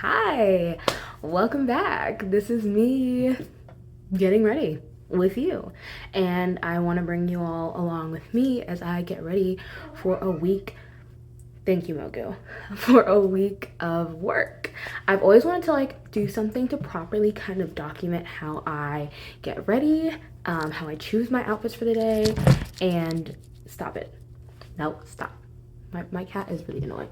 Hi, welcome back. This is me getting ready with you, and I want to bring you all along with me as I get ready for a week. Thank you, Mogu, for a week of work. I've always wanted to do something to properly kind of document how I get ready, how I choose my outfits for the day, and stop it. No, stop. My cat is really annoying.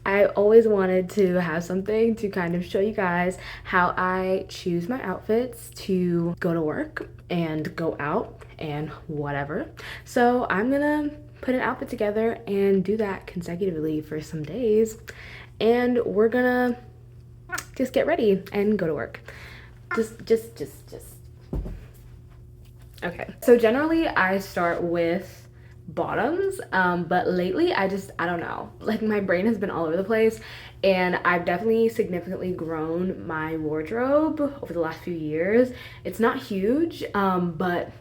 I always wanted to have something to kind of show you guys how I choose my outfits to go to work and go out and whatever. So I'm gonna put an outfit together and do that consecutively for some days. And we're gonna just get ready and go to work. Just. Okay, so generally I start with bottoms, but lately I don't know, like my brain has been all over the place, and I've definitely significantly grown my wardrobe over the last few years. It's not huge, but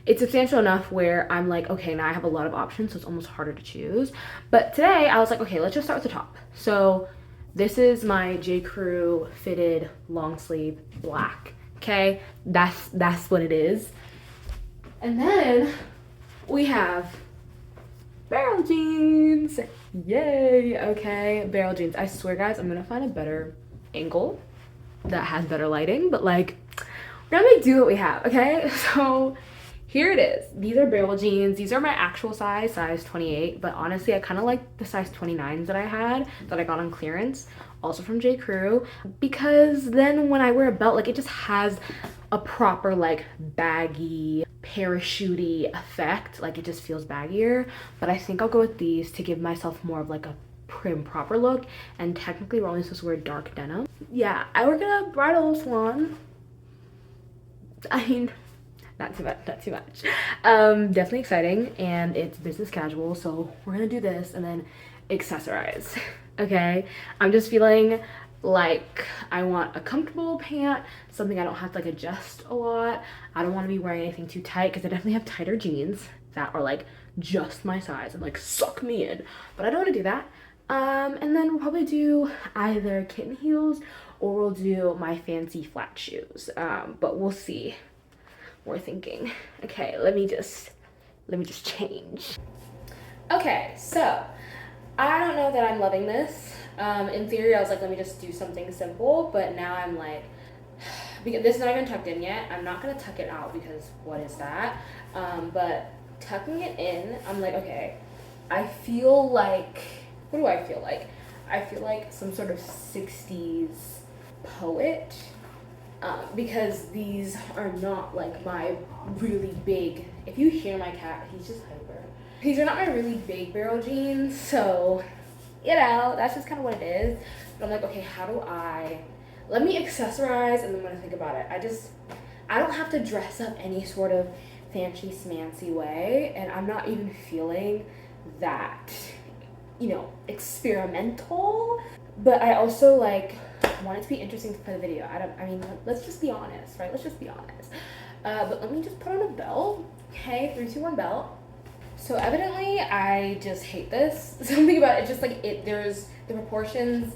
it's substantial enough where I'm like, okay, now I have a lot of options, so it's almost harder to choose. But today I was like, okay, let's just start with the top. So this is my J. Crew fitted long sleeve black. Okay, that's what it is. And then we have barrel jeans. Yay. Okay, barrel jeans. I swear, guys, I'm gonna find a better angle that has better lighting, but like, we're gonna make do what we have. Okay, so here it is. These are barrel jeans. These are my actual size 28, but honestly I kind of like the size 29s that I had that I got on clearance, also from J. Crew, because then when I wear a belt, like, it just has a proper like baggy parachutey effect. Like, it just feels baggier. But I think I'll go with these to give myself more of like a prim proper look, and technically we're only supposed to wear dark denim. Yeah, I work at a bridal salon. I mean, not too much. Definitely exciting, and it's business casual, so we're gonna do this and then accessorize. Okay, I'm just feeling like I want a comfortable pant, something I don't have to like adjust a lot. I don't want to be wearing anything too tight because I definitely have tighter jeans that are like just my size and like suck me in, but I don't want to do that. And then we'll probably do either kitten heels or we'll do my fancy flat shoes, but we'll see. We're thinking. Okay, let me just change. Okay, so I don't know that I'm loving this. In theory, I was like, let me just do something simple, but now I'm like, because this is not even tucked in yet. I'm not gonna tuck it out because what is that? But tucking it in, I'm like, okay, I feel like, what do I feel like? I feel like some sort of 60s poet, because these are not like my really big, if you hear my cat, he's just hyper. These are not my really big barrel jeans, so, you know, that's just kind of what it is. But I'm like, okay, how do let me accessorize, and then when I think about it, I don't have to dress up any sort of fancy smancy way, and I'm not even feeling that, you know, experimental. But I also like want it to be interesting for the video. I mean, let's just be honest, right? Let's just be honest. But let me just put on a belt. Okay, 3, 2, 1 belt. So evidently I just hate this. Something about it, just like there's the proportions.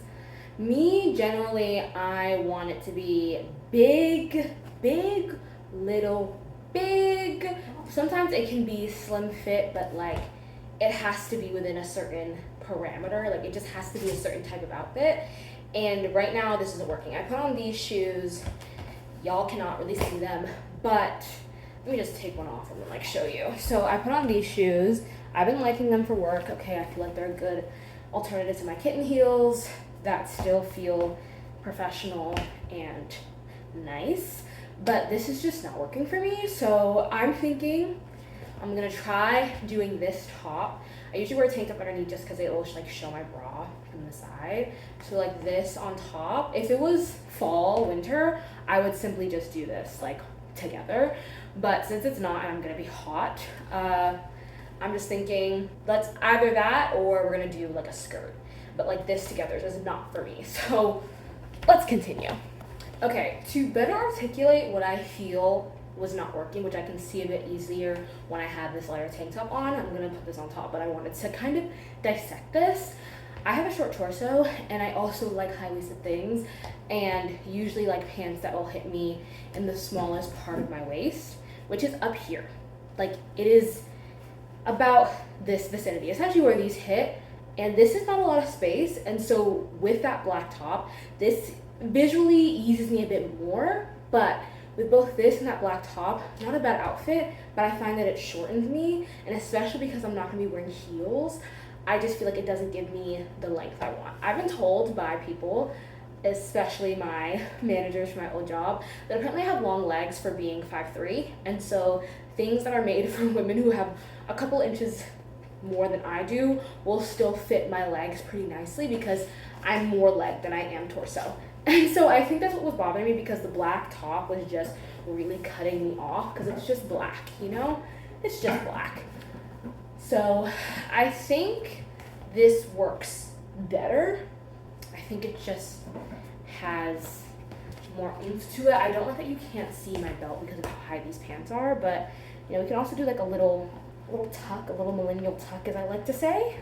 Me, generally, I want it to be big, little, big. Sometimes it can be slim fit, but like it has to be within a certain parameter. Like, it just has to be a certain type of outfit. And right now this isn't working. I put on these shoes. Y'all cannot really see them, but let me just take one off and then like show you. So I put on these shoes. I've been liking them for work. Okay, I feel like they're a good alternative to my kitten heels that still feel professional and nice. But this is just not working for me. So I'm thinking I'm gonna try doing this top. I usually wear a tank top underneath just because it will like show my bra from the side. So like this on top. If it was fall, winter, I would simply just do this like together. But since it's not and I'm gonna be hot, I'm just thinking let's either that or we're gonna do like a skirt. But like this together is not for me. So let's continue. Okay, to better articulate what I feel was not working, which I can see a bit easier when I have this lighter tank top on, I'm gonna put this on top, but I wanted to kind of dissect this. I have a short torso and I also like high-waisted things, and usually like pants that will hit me in the smallest part of my waist, which is up here. Like it is about this vicinity, essentially where these hit, and this is not a lot of space, and so with that black top, this visually eases me a bit more, but with both this and that black top, not a bad outfit, but I find that it shortens me, and especially because I'm not gonna be wearing heels, I just feel like it doesn't give me the length I want. I've been told by people, especially my managers from my old job, that apparently I have long legs for being 5'3", and so things that are made for women who have a couple inches more than I do will still fit my legs pretty nicely because I'm more leg than I am torso. And so I think that's what was bothering me, because the black top was just really cutting me off because it's just black, you know? It's just black. So I think this works better. I think it just has more oomph to it. I don't like that you can't see my belt because of how high these pants are, but you know, we can also do like a little tuck, a little millennial tuck, as I like to say,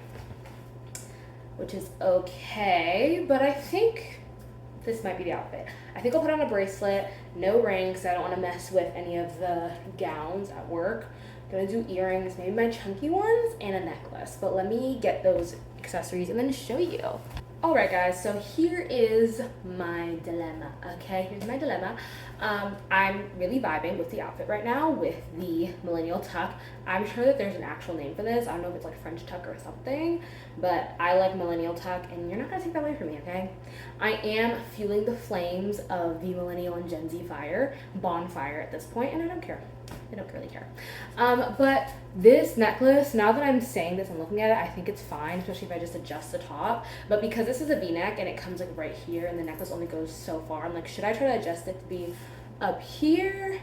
which is okay, but I think this might be the outfit. I think I'll put on a bracelet, no rings, so I don't want to mess with any of the gowns at work. I'm gonna do earrings, maybe my chunky ones, and a necklace, but let me get those accessories and then show you. Alright guys, so here is my dilemma, okay? Here's my dilemma. I'm really vibing with the outfit right now with the millennial tuck. I'm sure that there's an actual name for this. I don't know if it's like French tuck or something, but I like millennial tuck, and you're not gonna take that away from me, okay? I am fueling the flames of the millennial and Gen Z bonfire at this point, and I don't care. I don't really care. But this necklace, now that I'm saying this and looking at it, I think it's fine, especially if I just adjust the top. But because this is a V-neck and it comes like right here and the necklace only goes so far, I'm like, should I try to adjust it to be up here?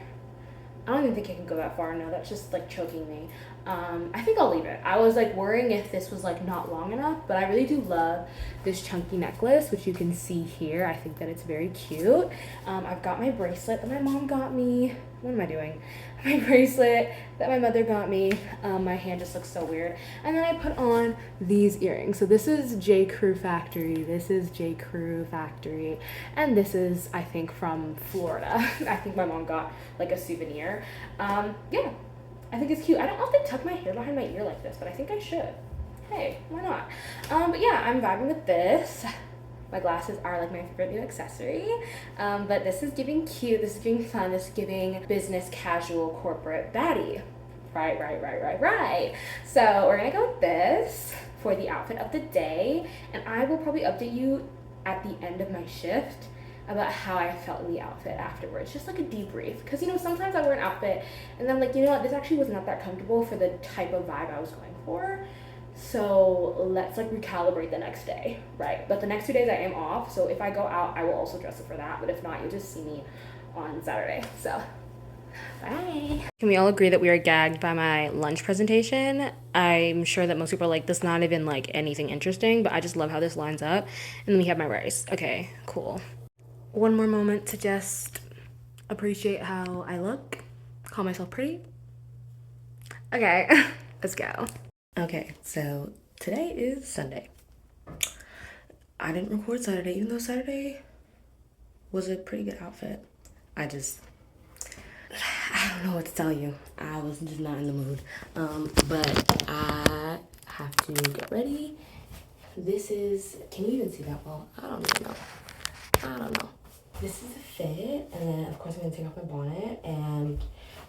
I don't even think I can go that far. No, that's just like choking me. I think I'll leave it. I was like worrying if this was like not long enough, but I really do love this chunky necklace, which you can see here. I think that it's very cute. I've got my bracelet that my mom got me. What am I doing? My bracelet that my mother got me. My hand just looks so weird. And then I put on these earrings. So this is J. Crew Factory. This is J. Crew Factory. And this is, I think, from Florida. I think my mom got like a souvenir. Yeah, I think it's cute. I don't often tuck my hair behind my ear like this, but I think I should. Hey, why not? But yeah, I'm vibing with this. My glasses are like my favorite new accessory, but this is giving cute, this is giving fun, this is giving business casual corporate baddie. Right. So we're gonna go with this for the outfit of the day, and I will probably update you at the end of my shift about how I felt in the outfit afterwards, just like a debrief, because you know, sometimes I wear an outfit and then I'm like, you know what, this actually was not that comfortable for the type of vibe I was going for. So let's like recalibrate the next day, right? But the next 2 days I am off, so if I go out, I will also dress it for that. But if not, you'll just see me on Saturday. So, bye. Can we all agree that we are gagged by my lunch presentation? I'm sure that most people are like, this is not even like anything interesting, but I just love how this lines up. And then we have my rice. Okay, cool. One more moment to just appreciate how I look. Call myself pretty. Okay, let's go. Okay, so today is Sunday. I didn't record Saturday, even though Saturday was a pretty good outfit. I don't know what to tell you. I was just not in the mood. But I have to get ready. This is, can you even see that well? I don't even know. I don't know. This is a fit, and then of course I'm gonna take off my bonnet and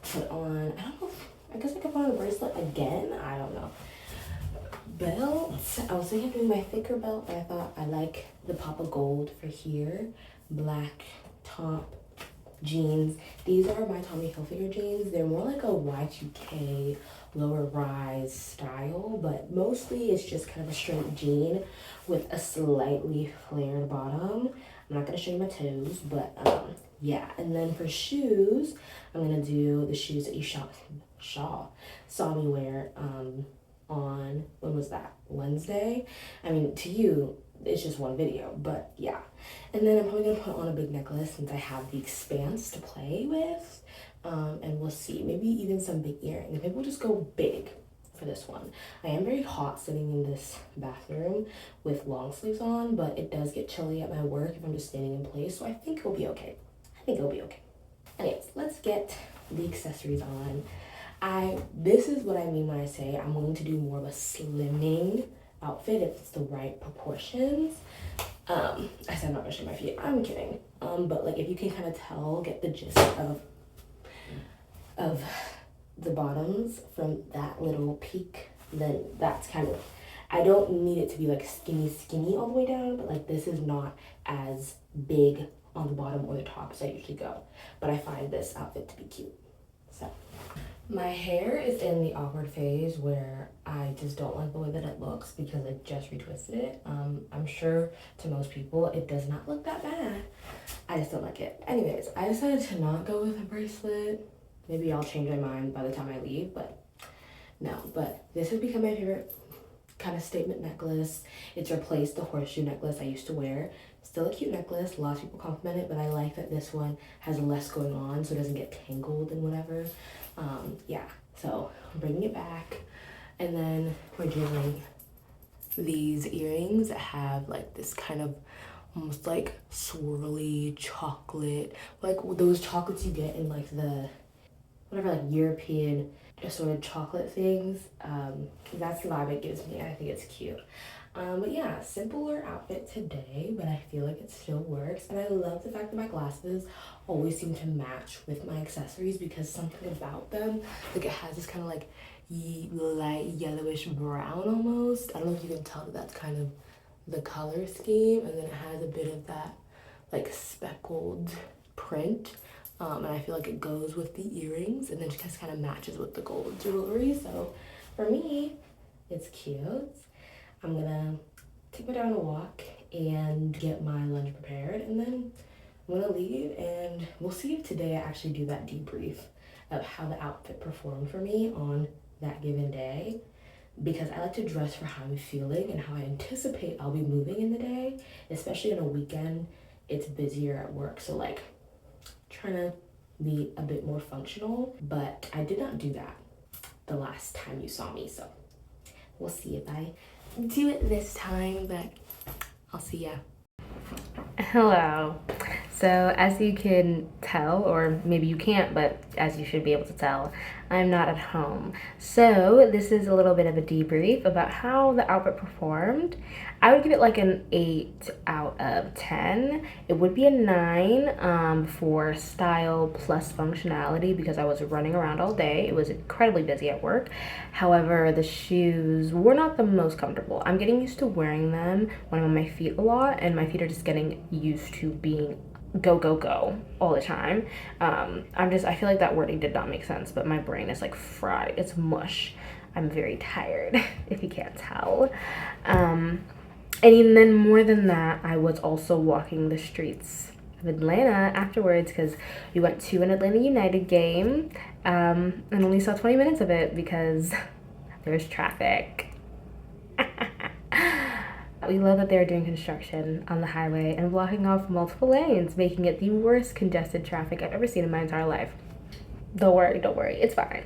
put on, I don't know, I guess I could put on a bracelet again. I don't know. Belt, I was thinking of doing my thicker belt, but I thought I like the pop of gold for here. Black top, jeans. These are my Tommy Hilfiger jeans. They're more like a Y2K lower rise style, but mostly it's just kind of a straight jean with a slightly flared bottom. I'm not gonna show you my toes, but yeah. And then for shoes, I'm gonna do the shoes that you saw me wear on, when was that, Wednesday? I mean, to you it's just one video, but yeah. And then I'm probably gonna put on a big necklace since I have the expanse to play with, and we'll see, maybe even some big earrings. Maybe we'll just go big. for this one. I am very hot sitting in this bathroom with long sleeves on, but it does get chilly at my work if I'm just standing in place, so I think it'll be okay. Anyways, let's get the accessories on. This is what I mean when I say I'm willing to do more of a slimming outfit if it's the right proportions. I said I'm not gonna show my feet. I'm kidding. But like if you can kind of tell, get the gist of the bottoms from that little peak, then that's kind of, I don't need it to be like skinny all the way down, but like this is not as big on the bottom or the top as I usually go. But I find this outfit to be cute. So my hair is in the awkward phase where I just don't like the way that it looks because I just retwisted it. I'm sure to most people it does not look that bad. I just don't like it. Anyways, I decided to not go with a bracelet. Maybe I'll change my mind by the time I leave, but no. But this has become my favorite kind of statement necklace. It's replaced the horseshoe necklace I used to wear. Still a cute necklace. Lots of people compliment it, but I like that this one has less going on so it doesn't get tangled and whatever. Yeah, so I'm bringing it back. And then we're doing these earrings that have like this kind of almost like swirly chocolate, like those chocolates you get in like the whatever, like European sort of chocolate things. That's the vibe it gives me. I think it's cute. But yeah, simpler outfit today, but I feel like it still works. And I love the fact that my glasses always seem to match with my accessories because something about them, like it has this kind of like light yellowish brown almost. I don't know if you can tell that that's kind of the color scheme, and then it has a bit of that like speckled print. And I feel like it goes with the earrings and then just kind of matches with the gold jewelry. So for me, it's cute. I'm gonna take my dog on a walk and get my lunch prepared, and then I'm gonna leave, and we'll see if today I actually do that debrief of how the outfit performed for me on that given day, because I like to dress for how I'm feeling and how I anticipate I'll be moving in the day, especially on a weekend. It's busier at work, so like trying to be a bit more functional, but I did not do that the last time you saw me, so we'll see if I do it this time, but I'll see ya. Hello. So as you can tell, or maybe you can't, but as you should be able to tell, I'm not at home. So this is a little bit of a debrief about how the outfit performed. I would give it like an 8 out of 10. It would be a 9 for style plus functionality because I was running around all day. It was incredibly busy at work. However, the shoes were not the most comfortable. I'm getting used to wearing them when I'm on my feet a lot, and my feet are just getting used to being go all the time. I feel like that wording did not make sense, but my brain is like fried. It's mush. I'm very tired, if you can't tell. And then more than that, I was also walking the streets of Atlanta afterwards because we went to an Atlanta United game, and only saw 20 minutes of it because there's traffic. We love that they're doing construction on the highway and blocking off multiple lanes, making it the worst congested traffic I've ever seen in my entire lilife. Don't worry, it's fine.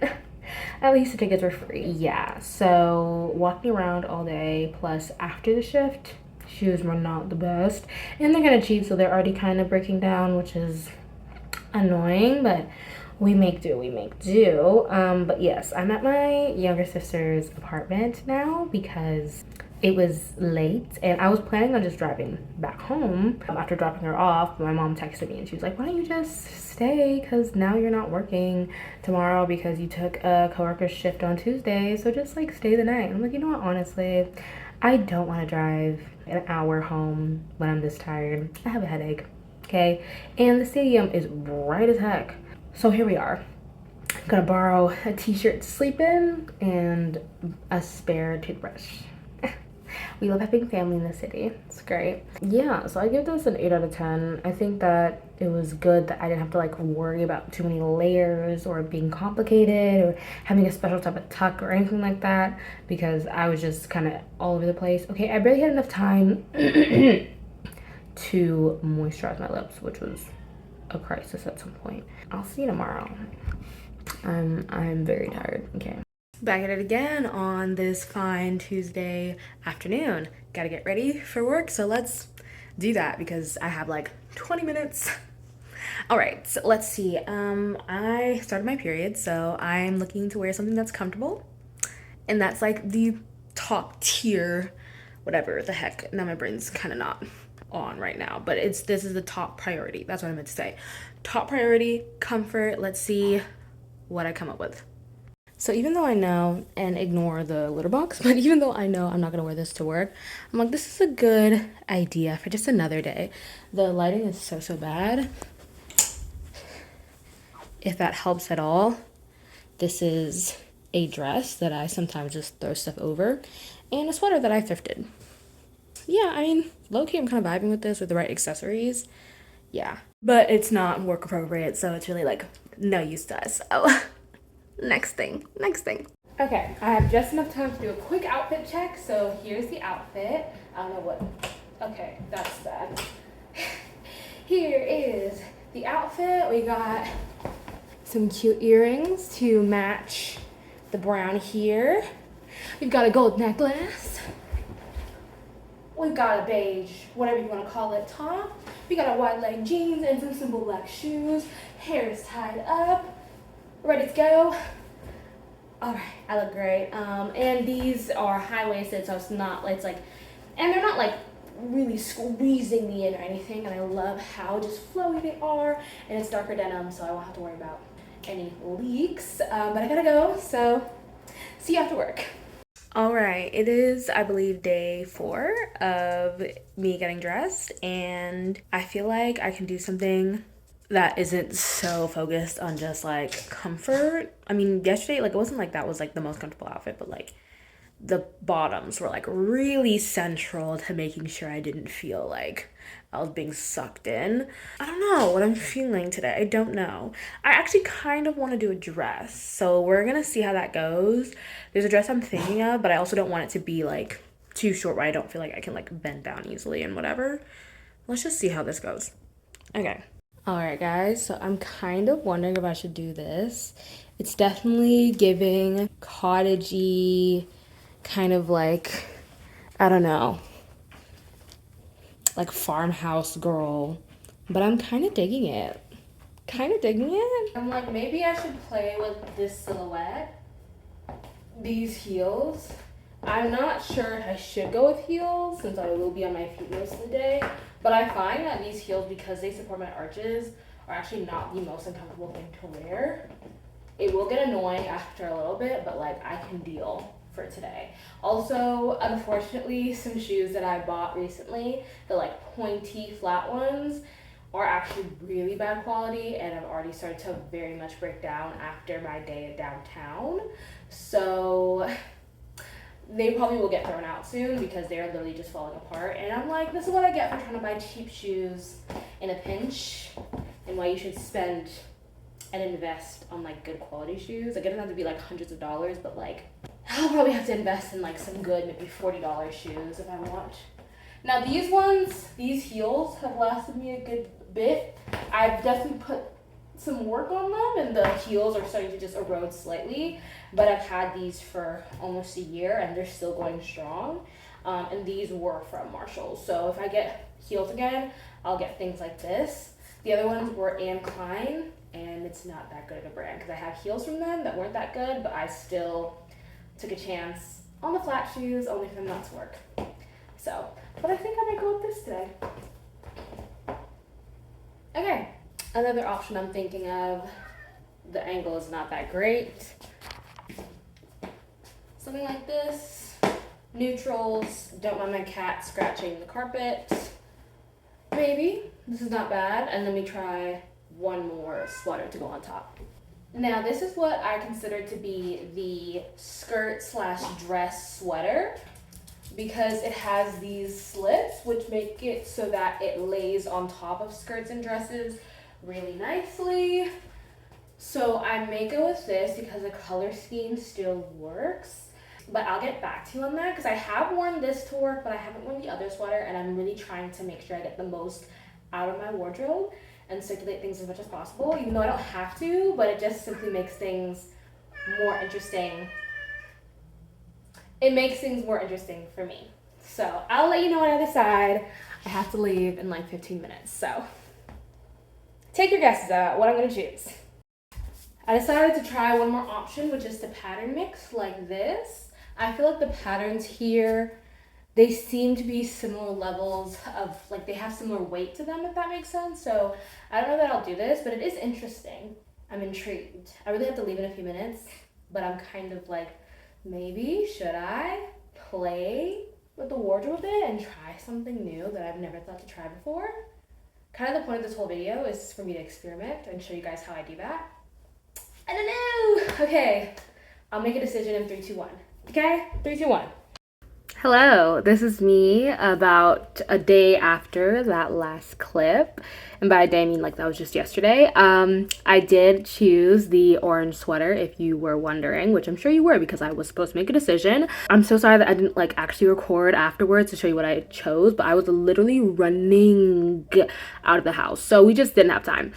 At least the tickets were free. Yeah, so walking around all day, plus after the shift, shoes were not the best. And they're kind of cheap, so they're already kind of breaking down, which is annoying, but we make do. But yes, I'm at my younger sister's apartment now because it was late and I was planning on just driving back home after dropping her off, but my mom texted me and she was like, why don't you just stay, because now you're not working tomorrow because you took a coworker's shift on Tuesday, so just like stay the night. And I'm like, you know what, honestly, I don't want to drive an hour home when I'm this tired. I have a headache, okay? And the stadium is bright as heck. So here we are. I'm gonna borrow a t-shirt to sleep in and a spare toothbrush. We love having family in the city. It's great. Yeah, so I give this an 8 out of 10. I think that it was good that I didn't have to like worry about too many layers or being complicated or having a special type of tuck or anything like that, because I was just kind of all over the place. Okay, I barely had enough time to moisturize my lips, which was a crisis at some point. I'll see you tomorrow. I'm very tired. Okay. Back at it again on this fine Tuesday afternoon. Gotta get ready for work, so let's do that because I have like 20 minutes. All right, so let's see. I started my period, so I'm looking to wear something that's comfortable, and that's like the top tier, whatever the heck. Now my brain's kind of not on right now, but this is the top priority. That's what I meant to say. Top priority, comfort. Let's see what I come up with. So even though I know, and ignore the litter box, but even though I know I'm not gonna wear this to work, I'm like, this is a good idea for just another day. The lighting is so bad. If that helps at all, this is a dress that I sometimes just throw stuff over, and a sweater that I thrifted. Yeah, I mean, low-key I'm kind of vibing with this with the right accessories. Yeah, but it's not work appropriate, so it's really like no use to us. Oh. Next thing. Okay, I have just enough time to do a quick outfit check. So here's the outfit. I don't know what. Okay, that's bad. Here is the outfit. We got some cute earrings to match the brown here. We've got a gold necklace. We've got a beige, whatever you want to call it, top. We got a wide leg jeans and some simple black shoes. Hair is tied up. Ready to go. All right, I look great. And these are high-waisted, so it's like, and they're not like really squeezing me in or anything. And I love how just flowy they are. And it's darker denim, so I won't have to worry about any leaks. But I gotta go, so see you after work. All right, it is, I believe, day 4 of me getting dressed, and I feel like I can do something that isn't so focused on just like comfort. I mean, yesterday, like, it wasn't like that was like the most comfortable outfit, but like the bottoms were like really central to making sure I didn't feel like I was being sucked in. I don't know what I'm feeling today. I don't know. I actually kind of want to do a dress, so we're gonna see how that goes. There's a dress I'm thinking of, but I also don't want it to be like too short where I don't feel like I can like bend down easily and whatever. Let's just see how this goes. Okay. All right, guys, so I'm kind of wondering if I should do this. It's definitely giving cottagey, kind of like, I don't know, like farmhouse girl, but I'm kind of digging it. I'm like, maybe I should play with this silhouette, these heels. I'm not sure if I should go with heels since I will be on my feet most of the day, but I find that these heels, because they support my arches, are actually not the most uncomfortable thing to wear. It will get annoying after a little bit, but like I can deal for today. Also, unfortunately, some shoes that I bought recently, the like pointy flat ones, are actually really bad quality, and I've already started to very much break down after my day downtown. So they probably will get thrown out soon because they're literally just falling apart. And I'm like, this is what I get for trying to buy cheap shoes in a pinch, and why you should spend and invest on like good quality shoes. Like, it doesn't have to be like hundreds of dollars, but like I'll probably have to invest in like some good, maybe $40 shoes if I want. Now these heels have lasted me a good bit. I've definitely put some work on them, and the heels are starting to just erode slightly, but I've had these for almost a year and they're still going strong. And these were from Marshalls, so if I get heels again, I'll get things like this. The other ones were Anne Klein, and it's not that good of a brand because I have heels from them that weren't that good, but I still took a chance on the flat shoes, only for them not to work. So, but I think I might go with this today. Okay, another option I'm thinking of, the angle is not that great. Something like this, neutrals, don't mind my cat scratching the carpet. Maybe, this is not bad, and let me try one more sweater to go on top. Now this is what I consider to be the skirt slash dress sweater, because it has these slits which make it so that it lays on top of skirts and dresses really nicely. So I may go with this because the color scheme still works, but I'll get back to you on that because I have worn this to work, but I haven't worn the other sweater, and I'm really trying to make sure I get the most out of my wardrobe and circulate things as much as possible, even though I don't have to, but it just simply makes things more interesting it makes things more interesting for me. So I'll let you know on the other side. I have to leave in like 15 minutes. So take your guesses about what I'm gonna choose. I decided to try one more option, which is the pattern mix like this. I feel like the patterns here, they seem to be similar levels of, like, they have similar weight to them, if that makes sense. So I don't know that I'll do this, but it is interesting. I'm intrigued. I really have to leave in a few minutes, but I'm kind of like, maybe should I play with the wardrobe a bit and try something new that I've never thought to try before? Kind of the point of this whole video is for me to experiment and show you guys how I do that. I don't know. Okay, I'll make a decision in 3, 2, 1. Okay, 3, 2, 1. Hello, this is me about a day after that last clip. And by a day, I mean like that was just yesterday. I did choose the orange sweater, if you were wondering, which I'm sure you were because I was supposed to make a decision. I'm so sorry that I didn't like actually record afterwards to show you what I chose, but I was literally running out of the house. So we just didn't have time.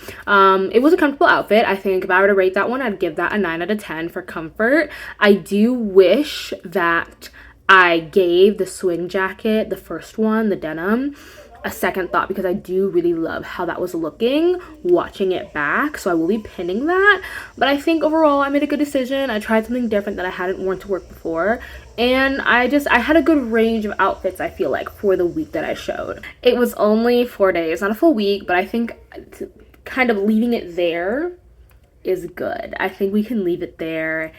It was a comfortable outfit. I think if I were to rate that one, I'd give that a 9 out of 10 for comfort. I do wish that I gave the swing jacket, the first one, the denim, a second thought because I do really love how that was looking watching it back. So I will be pinning that. But I think overall I made a good decision. I tried something different that I hadn't worn to work before. And I had a good range of outfits, I feel like, for the week that I showed. It was only 4 days, not a full week, but I think kind of leaving it there is good. I think we can leave it there.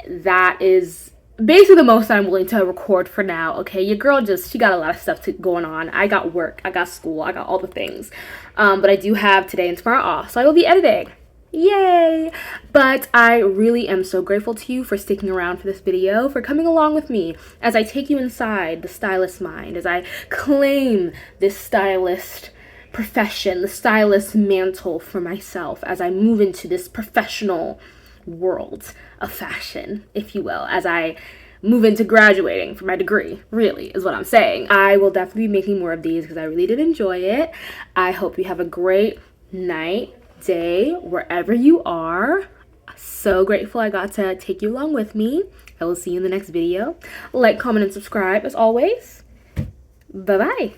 That is basically the most I'm willing to record for now. Okay, your girl she got a lot of stuff going on. I got work, I got school, I got all the things, but I do have today and tomorrow off, so I will be editing. Yay! But I really am so grateful to you for sticking around for this video, for coming along with me as I take you inside the stylist mind, as I claim this stylist profession, the stylist mantle for myself, as I move into this professional world of fashion, if you will, as I move into graduating for my degree, really is what I'm saying. I will definitely be making more of these because I really did enjoy it. I hope you have a great night, day, wherever you are. So grateful I got to take you along with me. I will see you in the next video. Like, comment, and subscribe as always. Bye-bye.